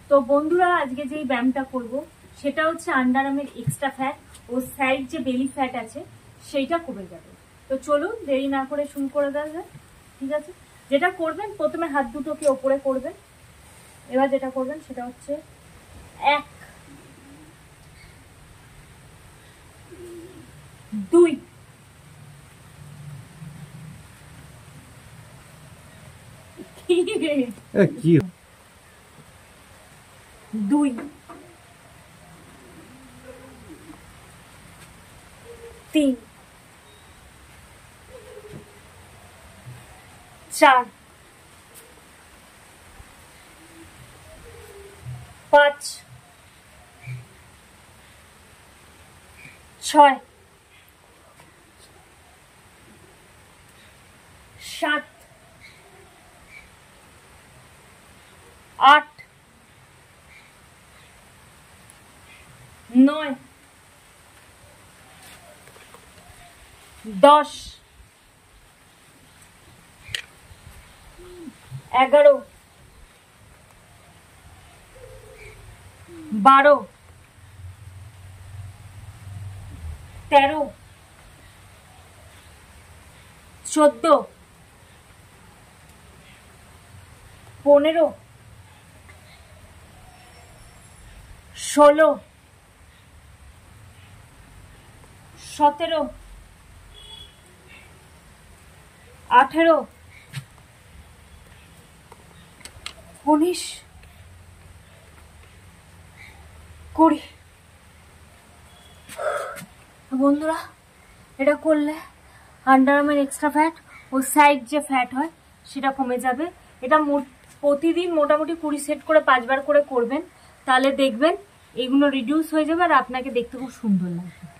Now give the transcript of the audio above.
তো বন্ধুরা আজকে যেই ব্যায়ামটা করব সেটা হচ্ছে আন্ডার আর্মের এক্সট্রা ফ্যাট ও সাইড যে বেলি ফ্যাট আছে সেইটা কমে যাবে। তো চলুন দেরি না করে শুরু করে দেওয়া যায়। ঠিক আছে, যেটা করবেন প্রথমে হাত দুটোকে ওপরে করবেন। এবার যেটা করবেন সেটা হচ্ছে 1 2 2 3 4 5 6 7 8 9 10 11 12 13 14 15 16 17 18 19 20। বন্ধুরা এটা করলে আন্ডার আর্মের এক্সট্রা ফ্যাট ও সাইড যে ফ্যাট হয় সেটা কমে যাবে। এটা প্রতিদিন মোটামুটি 20 সেট করে 5 বার করে করবেন, তাহলে দেখবেন এগুলো রিডিউস হয়ে যাবে আর আপনাকে দেখতে খুব সুন্দর লাগবে।